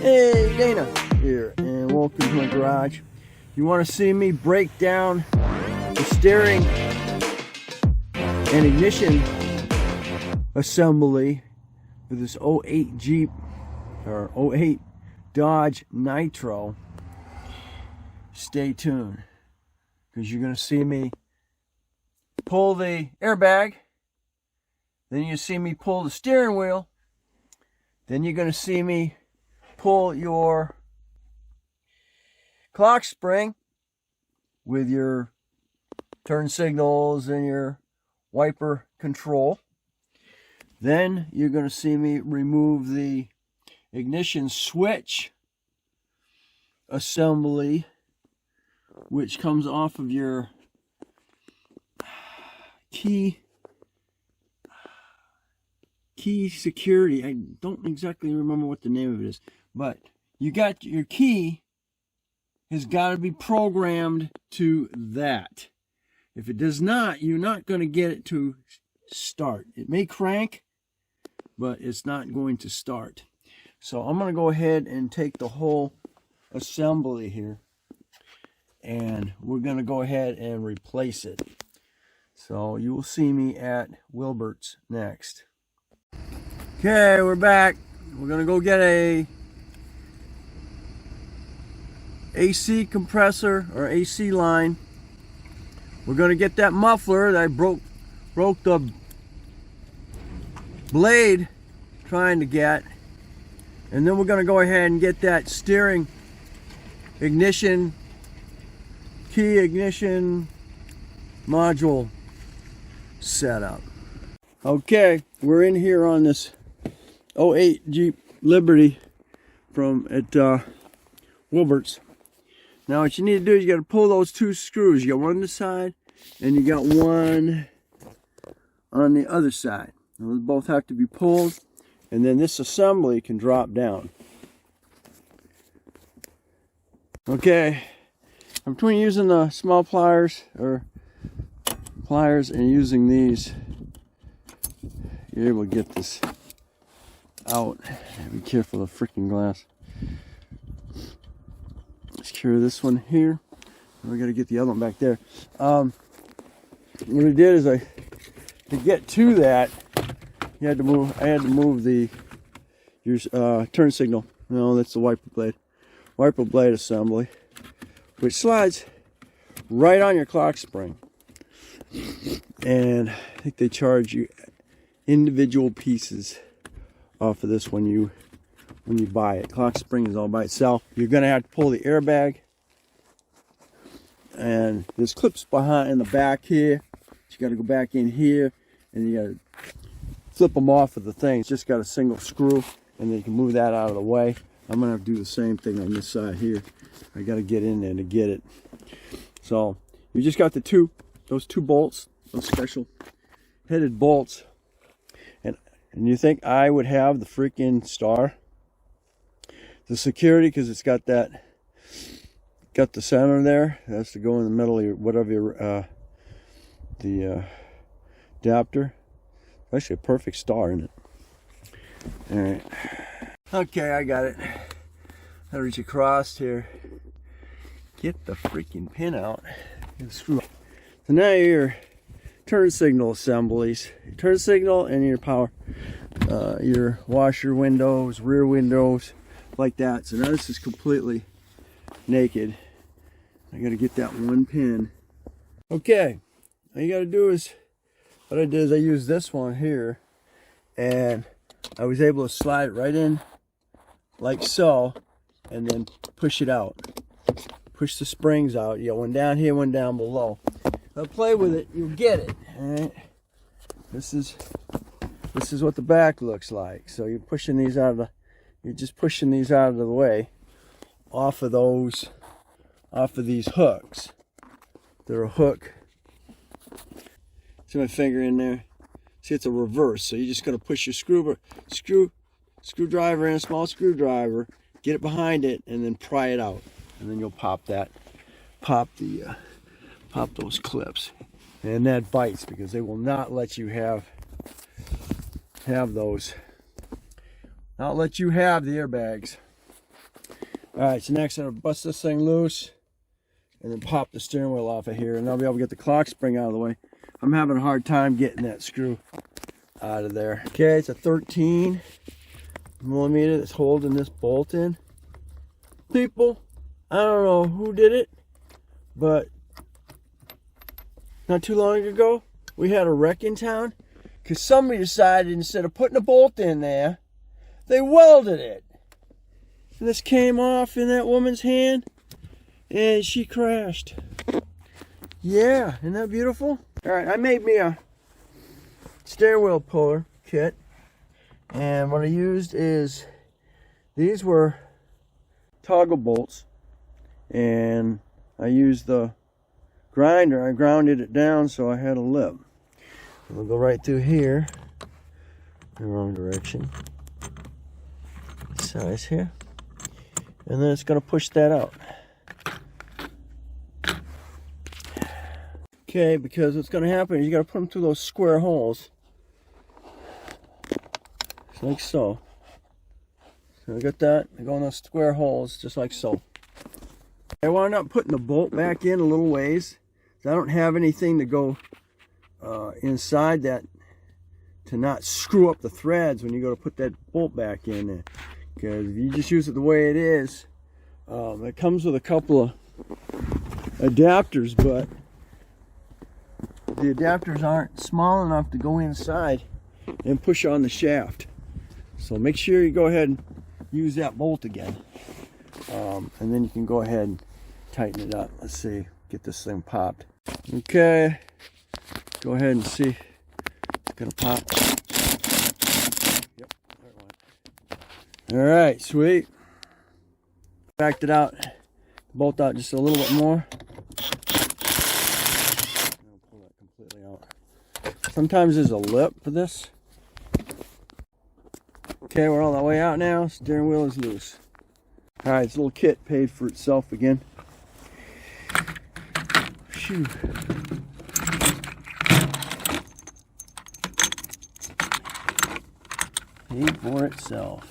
Hey, Dana here, and welcome to my garage. You want to see me break down the steering and ignition assembly for this 08 Jeep or 08 Dodge Nitro? Stay tuned, because you're going to see me pull the airbag, then you see me pull the steering wheel, then you're going to see me pull your clock spring with your turn signals and your wiper control. Then you're going to see me remove the ignition switch assembly, which comes off of your key security. I don't exactly remember what the name of it is, but you got your key has got to be programmed to that. If it does not, you're not going to get it to start. It may crank, but it's not going to start. So I'm going to go ahead and take the whole assembly here, and we're going to go ahead and replace it. So you will see me at Wilbert's next. Okay, we're back. We're going to go get a AC compressor or AC line. We're going to get that muffler that I broke the blade trying to get, and then we're going to go ahead and get that steering ignition key ignition module set up. Okay, we're in here on this 08 Jeep Liberty from at Wilbert's. Now what you need to do is you got to pull those two screws. You got one on the side and you got one on the other side. Those both have to be pulled, and then this assembly can drop down. Okay, between using the small pliers and using these, you're able to get this out. Be careful of the freaking glass. Secure this one here. We got to get the other one back there. What I did is to get to that, I had to move your turn signal. No, that's the wiper blade assembly, which slides right on your clock spring. And I think they charge you individual pieces off of this when you buy it. Clock spring is all by itself. You're gonna have to pull the airbag, and there's clips behind in the back here. You got to go back in here, and you got to flip them off of the thing. It's just got a single screw, and then you can move that out of the way. I'm gonna have to do the same thing on this side here. I got to get in there to get it. So you just got those two bolts, those special headed bolts, and you think I would have the freaking star, the security, because it's got the center there. It has to go in the middle of your whatever the adapter. Actually a perfect star in it. All right. Okay, I got it. I'll reach across here. Get the freaking pin out. Get the screw. So now your turn signal assemblies, your turn signal and your power, your washer windows, rear windows, like that. So now this is completely naked. I got to get that one pin. Okay, all you got to do is, what I did is I used this one here, and I was able to slide it right in like so, and then push it out. Push the springs out. You got one down here, one down below. Now play with it, you'll get it. All right. This is what the back looks like. So you're pushing these out of the way, off of these hooks. They're a hook. See my finger in there? See, it's a reverse. So you're just gonna push your screwdriver in, a small screwdriver, get it behind it, and then pry it out. And then you'll pop those clips. And that bites, because they will not let you have those. Not let you have the airbags. Alright, so next I'm going to bust this thing loose and then pop the steering wheel off of here, and I'll be able to get the clock spring out of the way. I'm having a hard time getting that screw out of there. Okay, it's a 13 millimeter that's holding this bolt in. People, I don't know who did it, but not too long ago we had a wreck in town because somebody decided instead of putting a bolt in there, they welded it. And this came off in that woman's hand and she crashed. Yeah, isn't that beautiful? Alright, I made me a steering wheel puller kit, and what I used is, these were toggle bolts, and I used the grinder. I grounded it down so I had a lip. It'll go right through here, in the wrong direction, size here, and then it's going to push that out. Okay, because what's going to happen is you got to put them through those square holes, just like so. So I got that. I go in those square holes, just like so. I wound up putting the bolt back in a little ways. I don't have anything to go inside that to not screw up the threads when you go to put that bolt back in there. Because if you just use it the way it is, it comes with a couple of adapters, but the adapters aren't small enough to go inside and push on the shaft. So make sure you go ahead and use that bolt again. And then you can go ahead and tighten it up. Let's see, get this thing popped. Okay, go ahead and see. It's gonna pop. Yep, there it went. All right, sweet. Backed it out, bolt out just a little bit more. Sometimes there's a lip for this. Okay, we're on the way out now. Steering wheel is loose. Alright, this little kit paid for itself again. Phew. Paid for itself.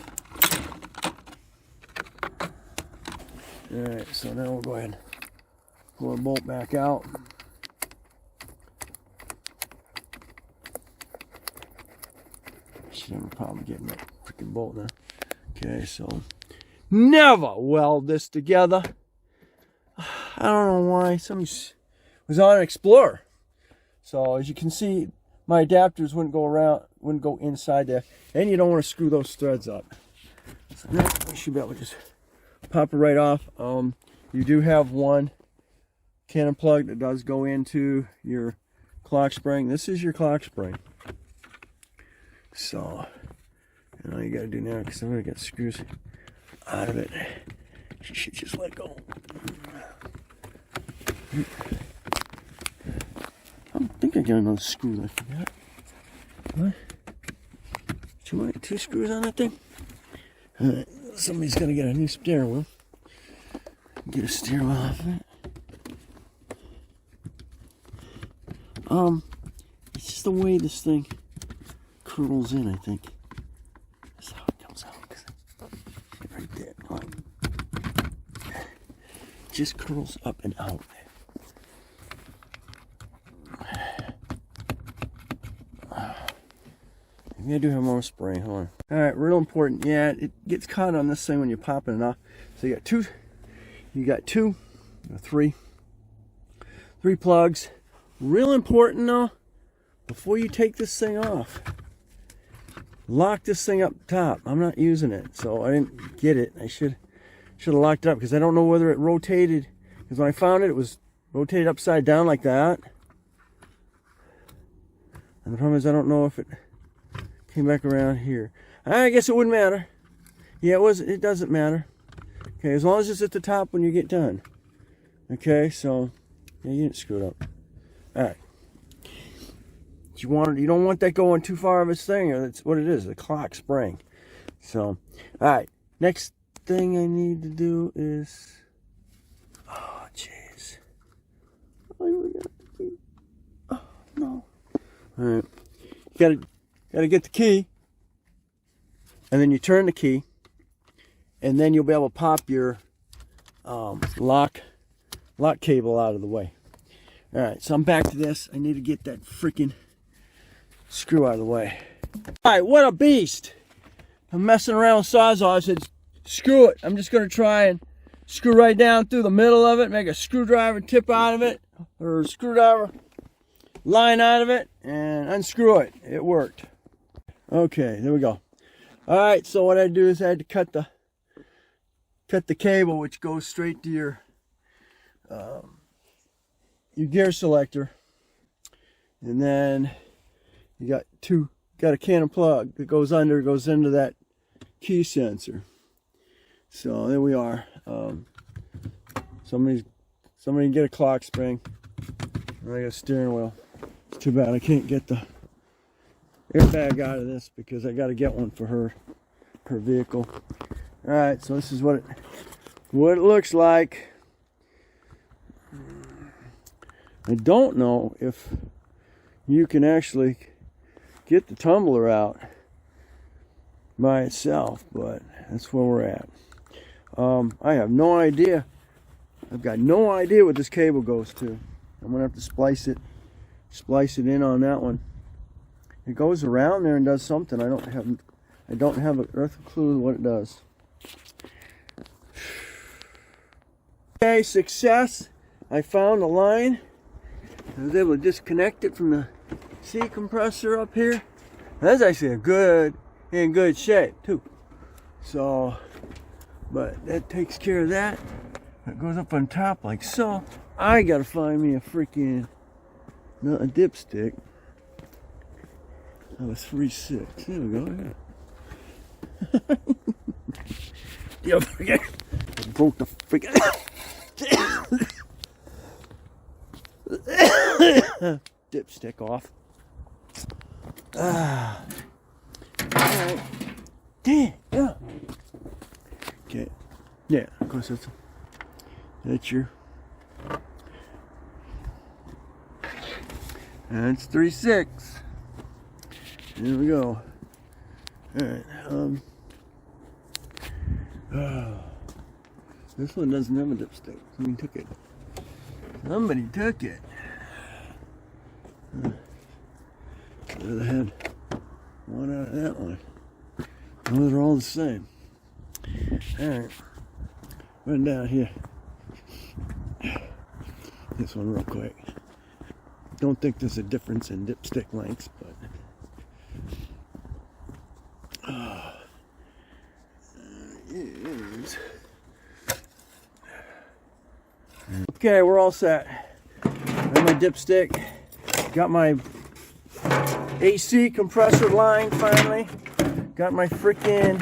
Alright, so now we'll go ahead and pull our bolt back out. Shouldn't have a problem getting that freaking bolt now. Okay, so never weld this together. I don't know why. Somebody was on an Explorer. So as you can see, my adapters wouldn't go around, wouldn't go inside there, and you don't want to screw those threads up. So now we should be able to just pop it right off. You do have one cannon plug that does go into your clock spring. This is your clock spring. So, and all you gotta do now, because I've already got screws out of it, you should just let go. I think I got another screw. I forgot. What? Two screws on that thing? Alright, somebody's gotta get a new steering wheel. Get a steering wheel off of it. It's just the way this thing curls in, I think. That's how it comes out. Right there. Just curls up and out. Maybe I do have more spray. Hold on. Alright, real important. Yeah, it gets caught on this thing when you're popping it off. So you got three plugs. Real important though, before you take this thing off, lock this thing up top. I'm not using it, so I didn't get it. I should have locked it up, because I don't know whether it rotated, because when I found it, it was rotated upside down like that. And the problem is I don't know if it came back around here. I guess it wouldn't matter. Yeah, it doesn't matter. Okay, as long as it's at the top when you get done. Okay, so yeah, you didn't screw it up. Alright. You don't want that going too far of its thing, or that's what it is, the clock spring. So, alright. Next thing I need to do is, oh jeez. Oh no. Alright. You gotta get the key, and then you turn the key, and then you'll be able to pop your lock cable out of the way. All right, so I'm back to this. I need to get that freaking screw out of the way. All right, what a beast. I'm messing around with Sawzall. I said, screw it. I'm just going to try and screw right down through the middle of it, make a screwdriver tip out of it, or a screwdriver line out of it, and unscrew it. It worked. Okay, there we go. All right, so what I do is I had to cut the cable, which goes straight to your gear selector, and then you got a can of plug that goes into that key sensor. So there we are. Somebody get a clock spring. I got a steering wheel. It's too bad I can't get the airbag out of this because I got to get one for her vehicle. All right, so this is what it looks like. I don't know if you can actually get the tumbler out by itself, but that's where we're at. I have no idea. I've got no idea what this cable goes to. I'm gonna have to splice it in on that one. It goes around there and does something. I don't have an earthly clue what it does. Okay, success. I found the line. I was able to disconnect it from the C compressor up here. That's actually in good shape too. So, but that takes care of that. It goes up on top like so. I gotta find me a freaking dipstick. That was 3.6. There we go. Yeah, forget. Broke the freaking dipstick off. Alright. Damn. Yeah. Okay. Yeah, of course that's your. That's 3.6. There we go. Alright. This one doesn't have a dipstick. Somebody took it. Somebody took it. Should have had one out of that one. Those are all the same. Alright. Run down here. This one real quick. Don't think there's a difference in dipstick lengths, but okay, we're all set. Got my dipstick. Got my AC compressor line finally. Got my freaking.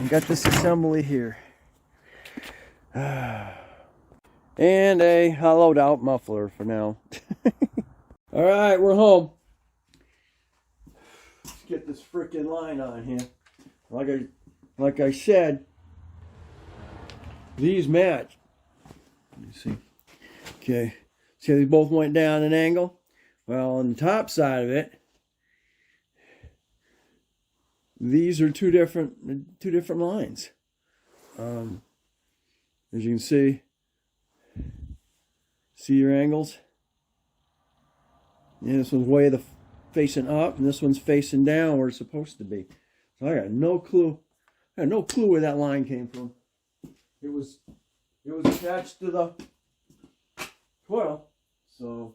Got this assembly here. And a hollowed out muffler for now. Alright, we're home. Let's get this freaking line on here. Like I said, these match. Let me see. Okay. See how they both went down an angle? Well, on the top side of it, these are two different lines. As you can see your angles. Yeah, this one's way facing up, and this one's facing down where it's supposed to be. So I got no clue. I had no clue where that line came from. It was attached to the coil, so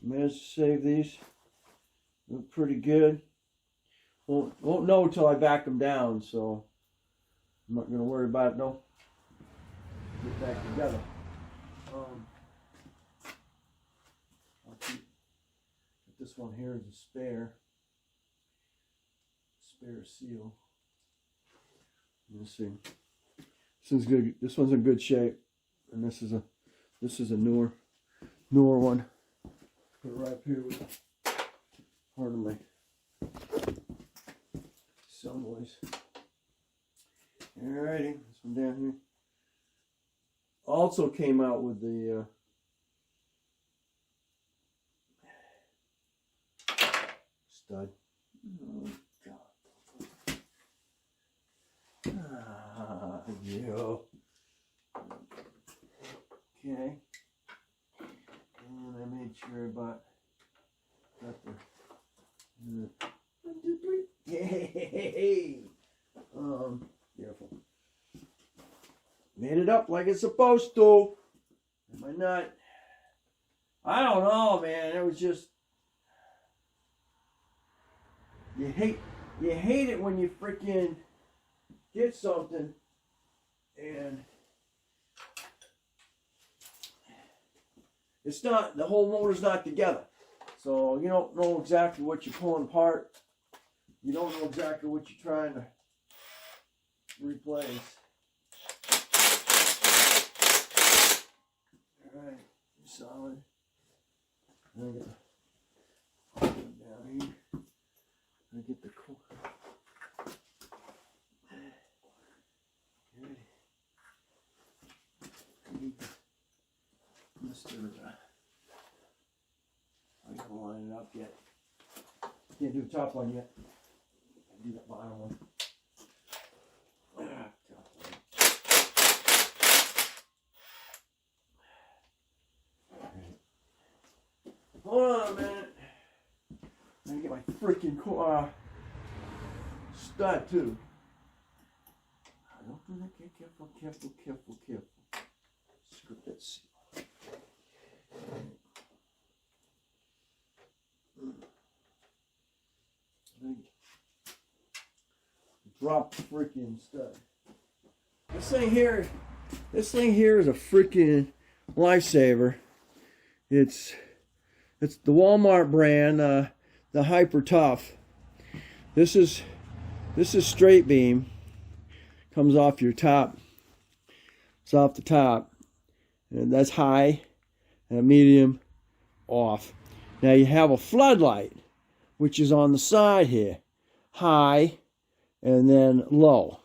managed to save these. Look pretty good. Won't know until I back them down, so I'm not going to worry about it. No, get back together. I'll keep this one here as a spare seal. Let's see. This one's good. This one's in good shape, and this is a newer one. Put it right up here with part of my assemblies. Alrighty, this one down here. Also came out with the stud. Oh, God. you. Okay. And I made sure about got the 1, 2, 3. Hey. Beautiful. Made it up like it's supposed to. Am I not? I don't know, man. It was just you hate it when you freaking get something and it's not, the whole motor's not together. So you don't know exactly what you're pulling apart. You don't know exactly what you're trying to replace. Alright, solid. I get down here. I get the core. Okay. Mr. I gotta line it up yet. Can't do the top one yet. I'll do that bottom one. Hold on a minute. I gotta get my freaking stud too. Don't do that. Careful. Screw that seal. Drop the freaking stud. This thing here is a freaking lifesaver. It's the Walmart brand, the Hyper Tough. This is straight beam. Comes off your top. It's off the top, and that's high, and medium, off. Now you have a floodlight, which is on the side here, high, and then low.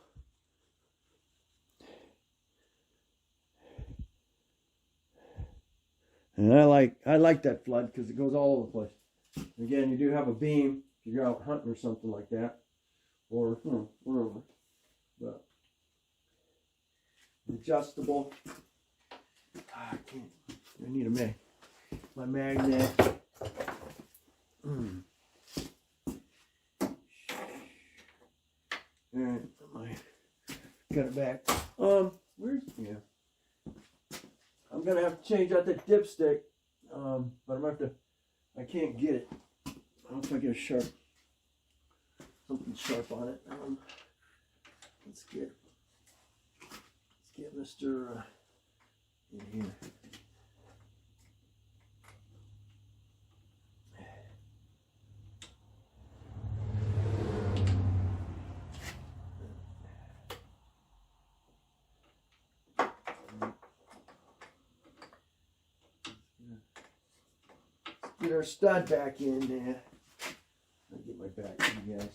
And I like that flood because it goes all over the place. Again, you do have a beam if you're out hunting or something like that, or whatever. But adjustable. I can't. I need my magnet. Alright, got it back. I'm gonna have to change out that dipstick. But I'm gonna have to. I can't get it. I don't know if I get something sharp on it. Let's get Mr. In here. Get our stud back in there. I'll get my back to you guys.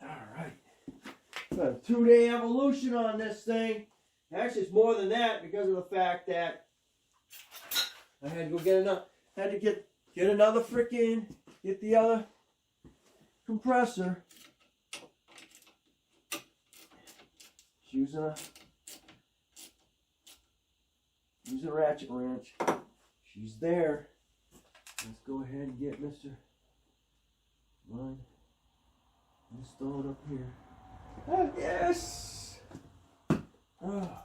All right. Got a 2-day evolution on this thing. Actually, it's more than that because of the fact that I had to go get another. Had to get another freaking. Get the other compressor. Using a ratchet wrench. She's there. Let's go ahead and get Mr. One. Let's throw it up here. Oh, yes! Oh.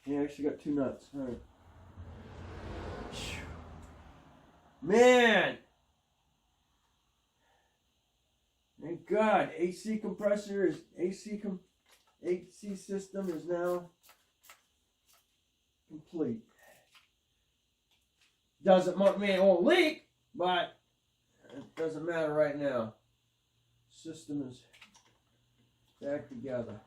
Yeah, I actually got 2 nuts. All right. Man! Thank God. AC system is now complete. Doesn't mean it won't leak, but it doesn't matter right now. System is back together.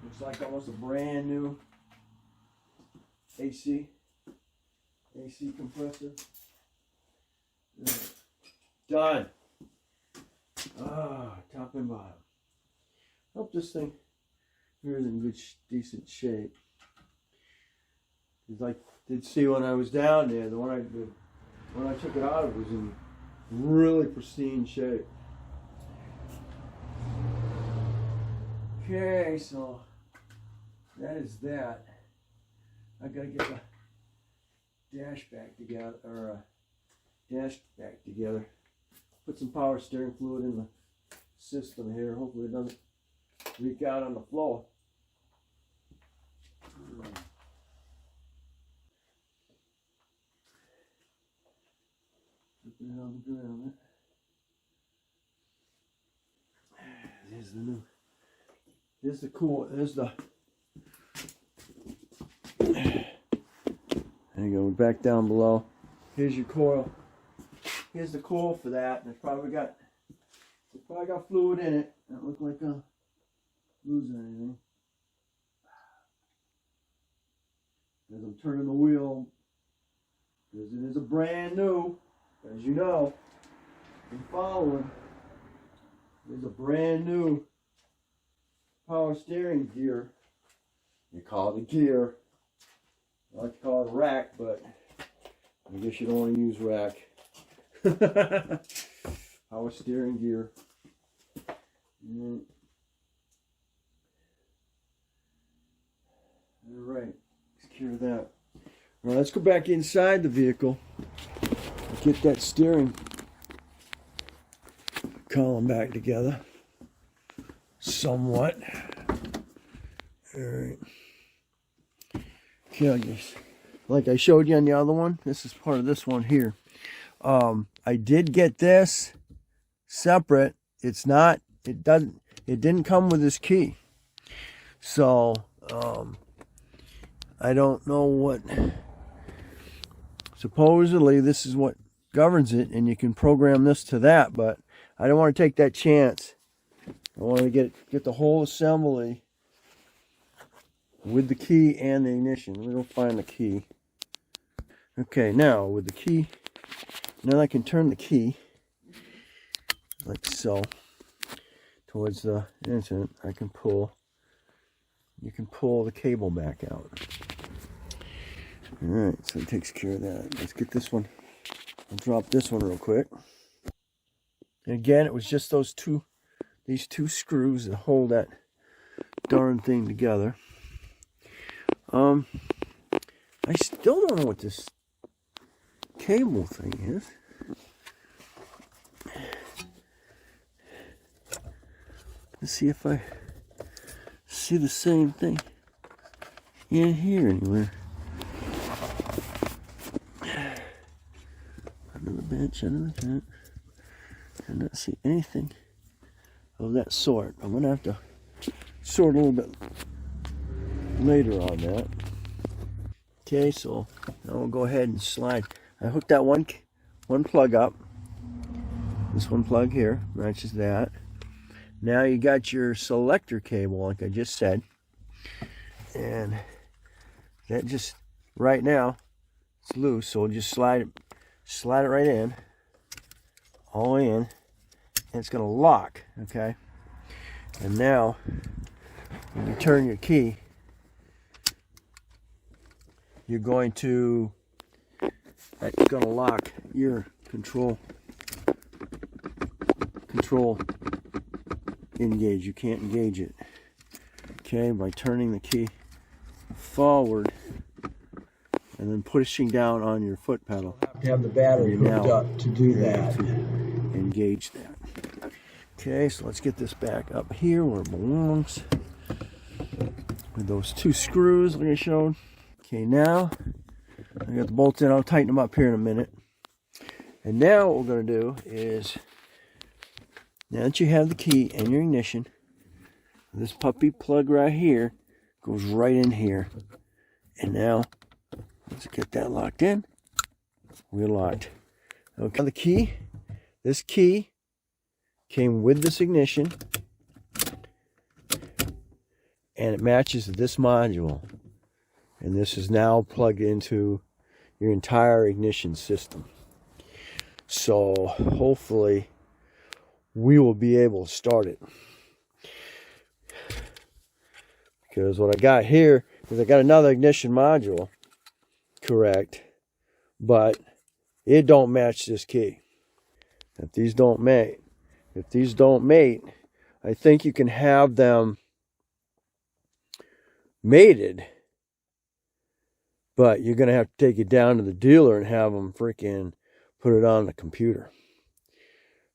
Looks like almost a brand new AC compressor. Done. Top and bottom. Hope this thing Here's in good, decent shape. I did see when I was down there, the one I took it out of was in really pristine shape. Okay, so that is that. I gotta get the dash back together, or dash back together. Put some power steering fluid in the system here. Hopefully it doesn't leak out on the floor. Put that on the ground. There's the new. There's the cool. There's the. There you go. We're back down below. Here's your coil. Here's the coil for that. And it's probably got fluid in it. Don't look like I'm losing anything. As I'm turning the wheel, because it is a brand new, as you know, I'm following. There's a brand new power steering gear. You call it a gear. I like to call it a rack, but I guess you don't want to use rack. Power steering gear. Alright, secure that. Now let's go back inside the vehicle. Get that steering column back together. Somewhat. Alright. Okay, I guess. Like I showed you on the other one, this is part of this one here. I did get this separate. It didn't come with this key. So, I don't know what, supposedly this is what governs it, and you can program this to that, but I don't want to take that chance. I want to get the whole assembly with the key and the ignition. Let me go find the key. Okay, now with the key, now I can turn the key like so towards the engine. I can pull. You can pull the cable back out. Alright, so it takes care of that. Let's get this one. I'll drop this one real quick. And again, it was just these two screws that hold that darn thing together. I still don't know what this cable thing is. Let's see if I see the same thing in here anywhere. Under the bench, under the tent. I don't see anything of that sort. I'm going to have to sort a little bit later on that. Okay, so now we'll go ahead and slide. I hooked that one plug up. This one plug here matches that. Now you got your selector cable, like I just said, and that just right now it's loose, so we'll just slide it right in, all in, and it's going to lock. Okay, and now when you turn your key, you're going to, that's going to lock your control engage. You can't engage it. Okay, by turning the key forward and then pushing down on your foot pedal. You have to have the battery hooked up to do that. To engage that. Okay, so let's get this back up here where it belongs. With those two screws like I showed. Okay, now I got the bolts in. I'll tighten them up here in a minute. And now what we're going to do is, now that you have the key and your ignition, this puppy plug right here goes right in here. And now, let's get that locked in. We're locked. Okay, the key, this key came with this ignition. And it matches this module. And this is now plugged into your entire ignition system. So hopefully we will be able to start it. Because what I got here is I got another ignition module, correct, but it don't match this key. If these don't mate, I think you can have them mated, but you're going to have to take it down to the dealer and have them freaking put it on the computer.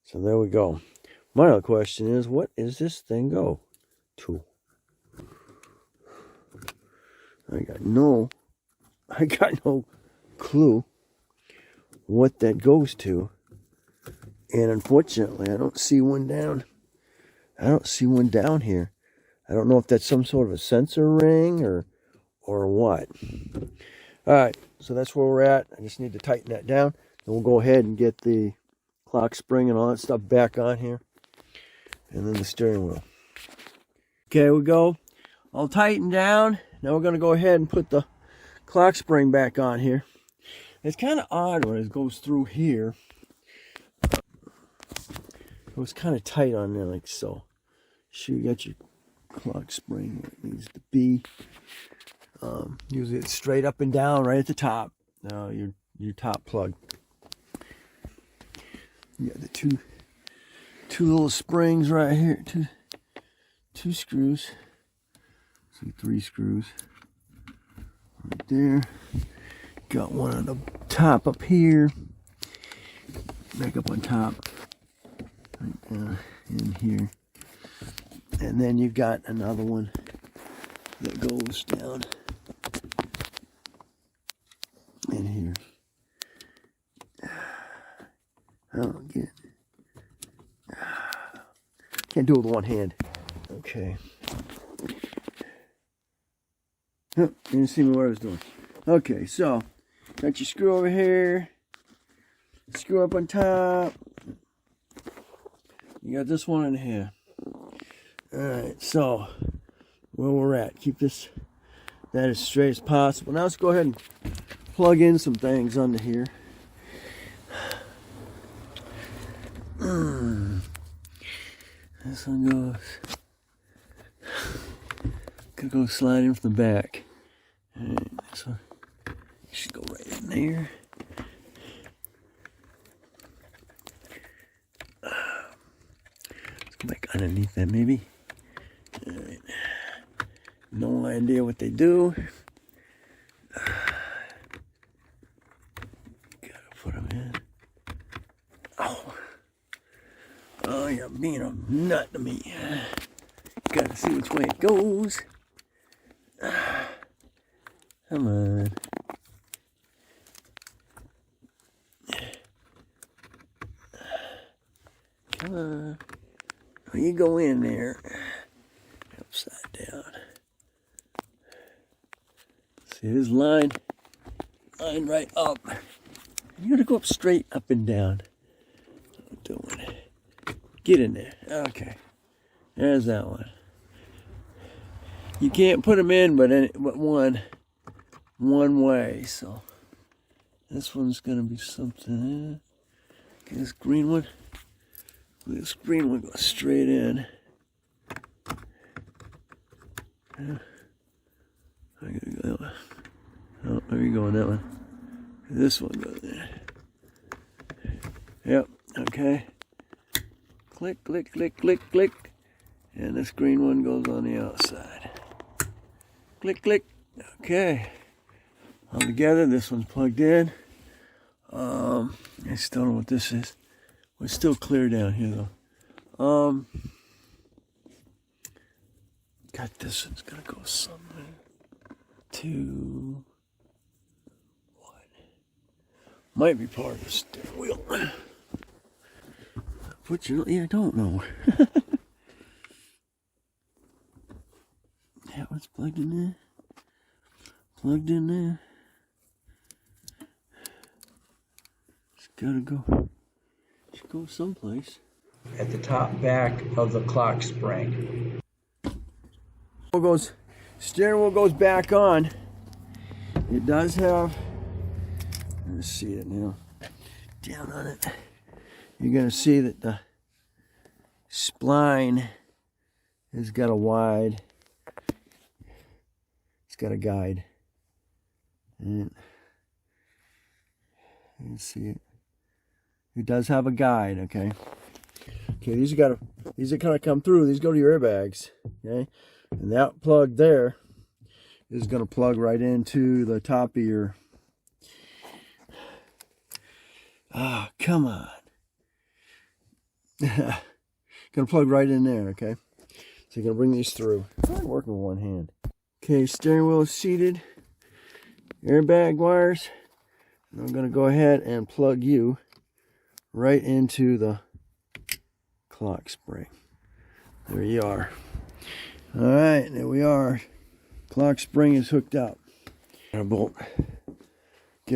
So there we go. My other question is, what is this thing go to? I got no clue what that goes to. And unfortunately, I don't see one down. I don't see one down here. I don't know if that's some sort of a sensor ring or what. All right, so that's where we're at. I just need to tighten that down. Then we'll go ahead and get the clock spring and all that stuff back on here. And then the steering wheel. Okay, we go. All tightened down. Now we're going to go ahead and put the clock spring back on here. It's kind of odd when it goes through here. It was kind of tight on there like so. Sure you got your clock spring where it needs to be. Usually it's straight up and down right at the top. Your top plug. You got the two little springs right here. Two screws. So 3 screws right there. Got one on the top up here. Back up on top. Right down in here. And then you've got another one that goes down in here. I don't get it. Can't do it with one hand. Okay. Oh, you didn't see me what I was doing. Okay, so got your screw over here. Screw up on top. You got this one in here. Alright, so where we're at. Keep that as straight as possible. Now let's go ahead and plug in some things under here. This one goes. Could go sliding from the back. Alright, this one should go right in there. Let's go back underneath that maybe. Alright. No idea what they do. Gotta put them in. Oh, you're being a nut to me. Gotta see which way it goes. Come on. Come on. Oh, you go in there. Upside down. See this line right up. You gotta go up straight up and down. I'm doing it. Get in there. Okay. There's that one. You can't put them in but one way. So this one's gonna be something. Okay, this green one. This green one goes straight in. I gotta go that one. Oh, there you go on that one. This one goes there. Yep. Okay. Click, click, click, click, click. And this green one goes on the outside. Click, click. Okay. All together, this one's plugged in. I still don't know what this is. It's still clear down here though. Got this one's gonna go somewhere. 2. 1. Might be part of the steering wheel. Fortunately, I don't know. That one's plugged in there. Plugged in there. It's gotta go. Should go someplace. At the top back of the clock spring. Steering wheel goes back on. It does have. Let's see it now. Down on it. You're gonna see that the spline has got a wide got a guide. And you can see it. It does have a guide, okay? Okay, these are kind of come through. These go to your airbags, okay? And that plug there is going to plug right into the top of your... Ah, come on. Going to plug right in there, okay? So you're going to bring these through. I'm working with one hand. Okay, steering wheel is seated. Airbag wires. And I'm going to go ahead and plug you right into the clock spring. There you are. All right, there we are. Clock spring is hooked up. Get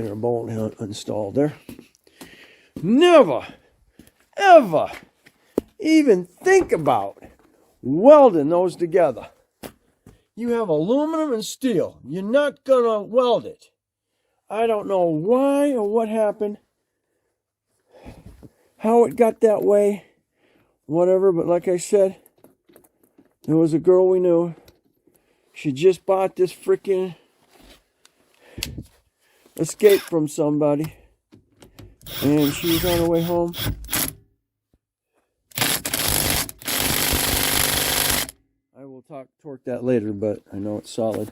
our bolt installed there. Never, ever even think about welding those together. You have aluminum and steel. You're not gonna weld it. I don't know why or what happened, how it got that way, whatever, but like I said, there was a girl we knew. She just bought this freaking Escape from somebody, and she was on her way home. I will torque that later, but I know it's solid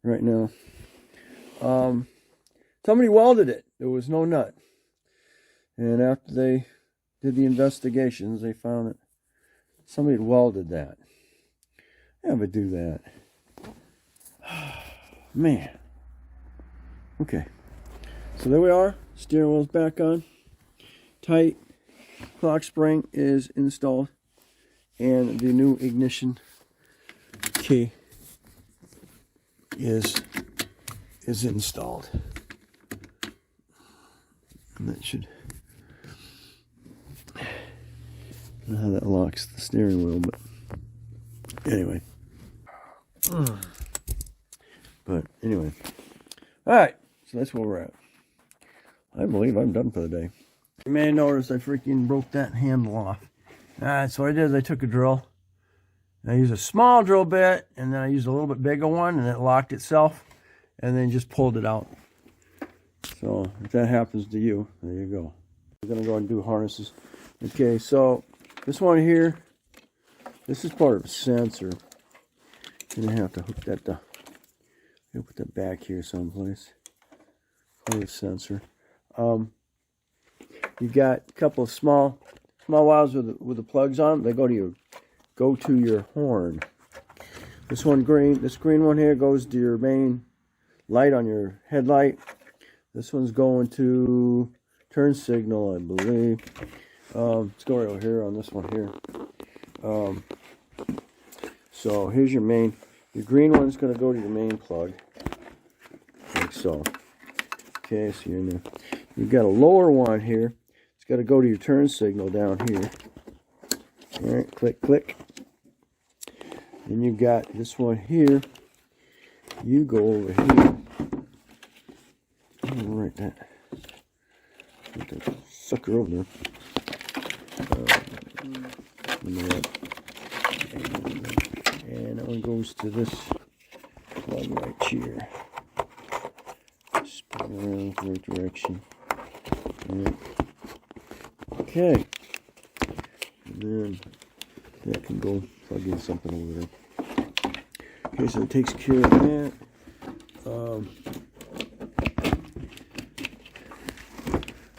right now. Somebody welded it. There was no nut. And after they did the investigations, they found that somebody had welded that. Yeah, but do that. Man. Okay. So there we are. Steering wheel's back on. Tight. Clock spring is installed. And the new ignition key is installed. And that should... I don't know how that locks the steering wheel, but anyway. But anyway. Alright, so that's where we're at. I believe I'm done for the day. You may have noticed I freaking broke that handle off. Alright, so what I did is I took a drill. I used a small drill bit, and then I used a little bit bigger one, and it locked itself, and then just pulled it out. So if that happens to you, there you go. We're going to go and do harnesses. Okay, so this one here, this is part of a sensor. You're going to have to hook that down. I'll put that back here someplace. Part of the sensor. You've got a couple of small wires with the plugs on them. They go to your horn. This green one here goes to your main light on your headlight. This one's going to turn signal, I believe. Let's go right over here on this one here. So here's your main. Your green one's going to go to your main plug, like so. Okay, so you're in there. You've got a lower one here. It's got to go to your turn signal down here. All right, click, click. Then you've got this one here. You go over here. Right, that sucker over there. And that one goes to this plug right here. Spin around the right direction. Right. Okay. And then that can go plug in something over there. Okay, so it takes care of that.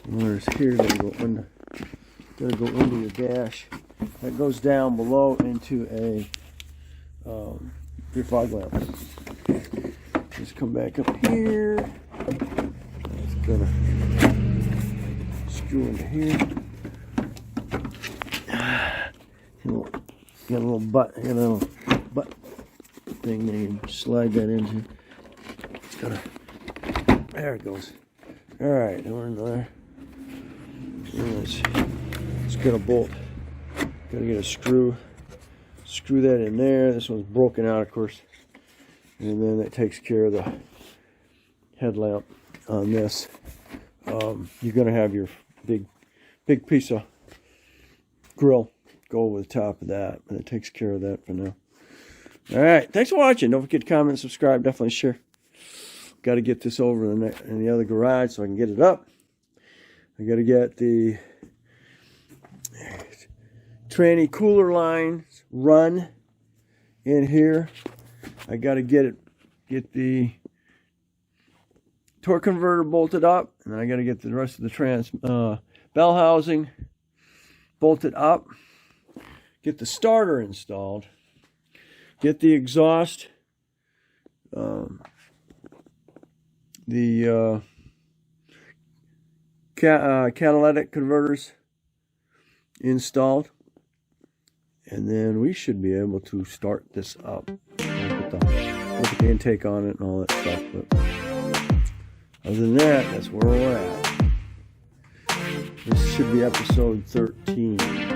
Wires here gotta go into your dash. That goes down below into a your fog lamp. Just come back up here. It's gonna screw into here. Got a little butt thing there. You slide that into. It's gonna. There it goes. All right, we're in there. Let's get a bolt. Gotta get a screw. Screw that in there. This one's broken out, of course. And then that takes care of the headlamp on this. You're gonna have your big piece of grill go over the top of that, and it takes care of that for now. All right, thanks for watching. Don't forget to comment and subscribe. Definitely share. Got to get this over in the other garage so I can get it up. I got to get the tranny cooler lines run in here. I got to get the torque converter bolted up, and then I got to get the rest of the bell housing bolted up. Get the starter installed. Get the exhaust, the catalytic converters installed, and then we should be able to start this up. Put the intake on it and all that stuff. But other than that, that's where we're at. This should be episode 13.